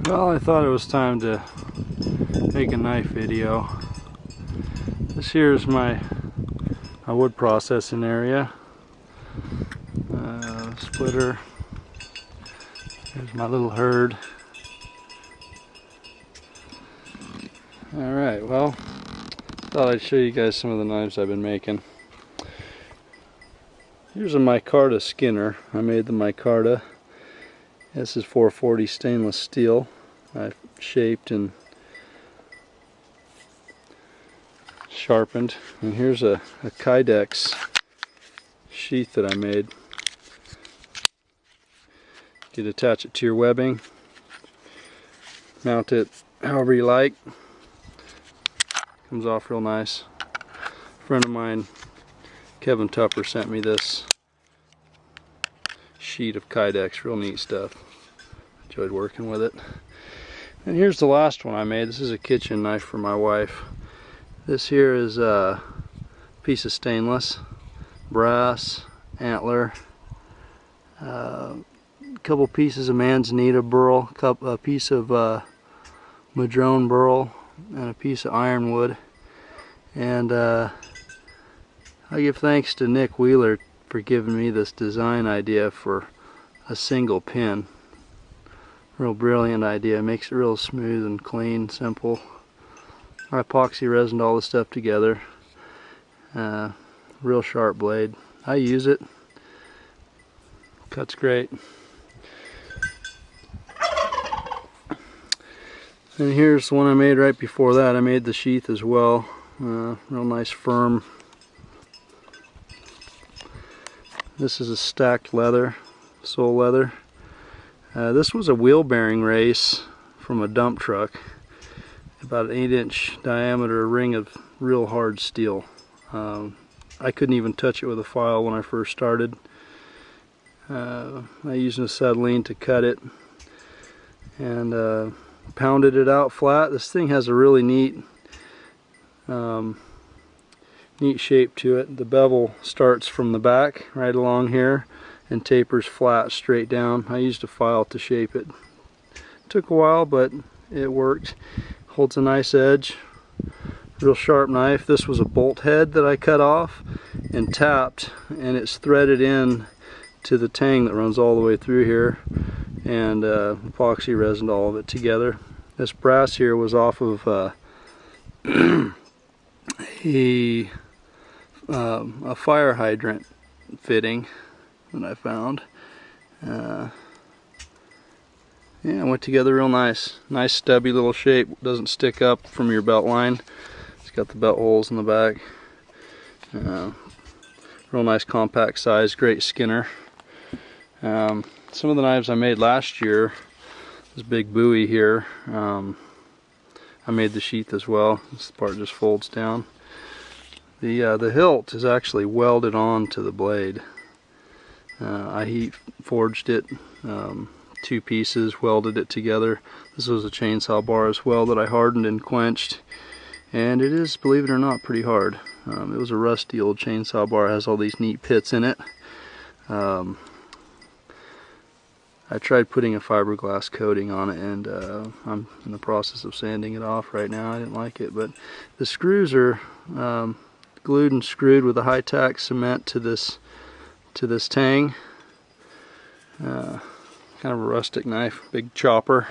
Well, I thought it was time to make a knife video. This here is my wood processing area. Splitter. There's my little herd. Alright, well, thought I'd show you guys some of the knives I've been making. Here's a micarta skinner. I made the micarta. This is 440 stainless steel. I've shaped and sharpened. And here's a kydex sheath that I made. You could attach it to your webbing, mount it however you like. Comes off real nice. A friend of mine, Kevin Tupper, sent me this sheet of kydex. Real neat stuff. Enjoyed working with it. And here's the last one I made. This is a kitchen knife for my wife. This here is a piece of stainless, brass, antler, a couple pieces of manzanita burl, a piece of madrone burl, and a piece of ironwood. And I give thanks to Nick Wheeler for giving me this design idea for a single pin. Real brilliant idea. Makes it real smooth and clean, simple. I epoxy resined all this stuff together. Real sharp blade. I use it. Cuts great. And here's the one I made right before that. I made the sheath as well. Real nice firm. This is a stacked leather, sole leather. This was a wheel bearing race from a dump truck. About an 8-inch diameter ring of real hard steel. I couldn't even touch it with a file when I first started. I used an acetylene to cut it and pounded it out flat. This thing has a really neat shape to it. The bevel starts from the back right along here and tapers flat straight down. I used a file to shape it. Took a while, but it worked. Holds a nice edge. Real sharp knife. This was a bolt head that I cut off and tapped, and it's threaded in to the tang that runs all the way through here, and epoxy resined all of it together. This brass here was off of a fire hydrant fitting that I found. Yeah, it went together real nice. Nice stubby little shape. Doesn't stick up from your belt line. It's got the belt holes in the back. Real nice compact size. Great skinner. Some of the knives I made last year, this big buoy here, I made the sheath as well. This part just folds down. The hilt is actually welded onto the blade. I heat forged it, 2 pieces, welded it together. This was a chainsaw bar as well that I hardened and quenched, and it is, believe it or not, pretty hard. It was a rusty old chainsaw bar. It has all these neat pits in it. I tried putting a fiberglass coating on it, and I'm in the process of sanding it off right now. I didn't like it, but the screws are glued and screwed with a high-tack cement to this tang. Kind of a rustic knife, big chopper.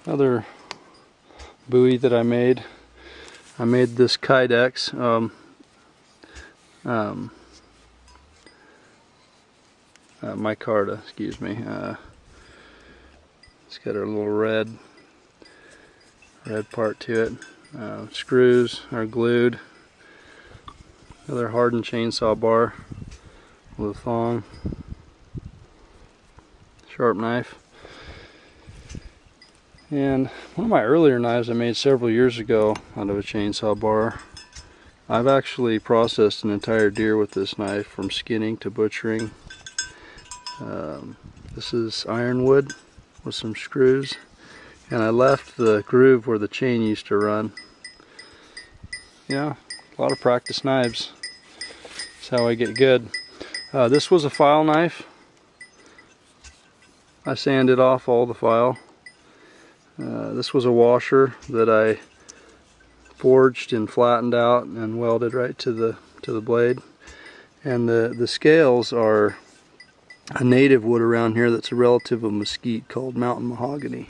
Another buoy that I made this kydex. Micarta, excuse me. It's got a little red part to it. Screws are glued. Another hardened chainsaw bar with a thong. Sharp knife. And one of my earlier knives I made several years ago out of a chainsaw bar. I've actually processed an entire deer with this knife, from skinning to butchering. This is ironwood with some screws, and I left the groove where the chain used to run. Yeah, a lot of practice knives. That's how I get good. This was a file knife. I sanded off all the file. This was a washer that I forged and flattened out and welded right to the blade. And the scales are a native wood around here that's a relative of mesquite called mountain mahogany.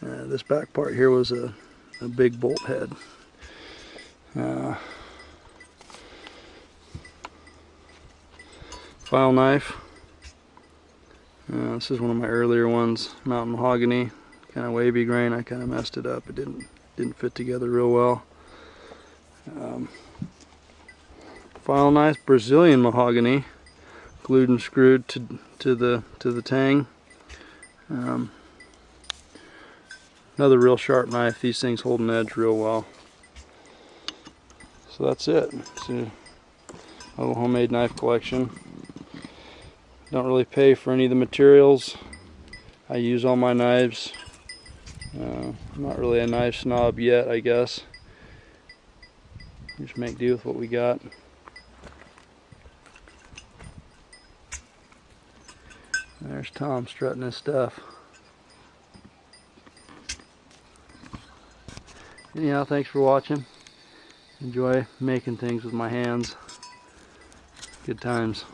This back part here was a big bolt head. File knife. This is one of my earlier ones, mountain mahogany, kind of wavy grain. I kind of messed it up. It didn't fit together real well. File knife, Brazilian mahogany, glued and screwed to the tang. Another real sharp knife. These things hold an edge real well. So that's it. It's a little homemade knife collection. Don't really pay for any of the materials. I use all my knives. I'm not really a knife snob yet, I guess. Just make do with what we got. There's Tom strutting his stuff. Anyhow, thanks for watching. Enjoy making things with my hands. Good times.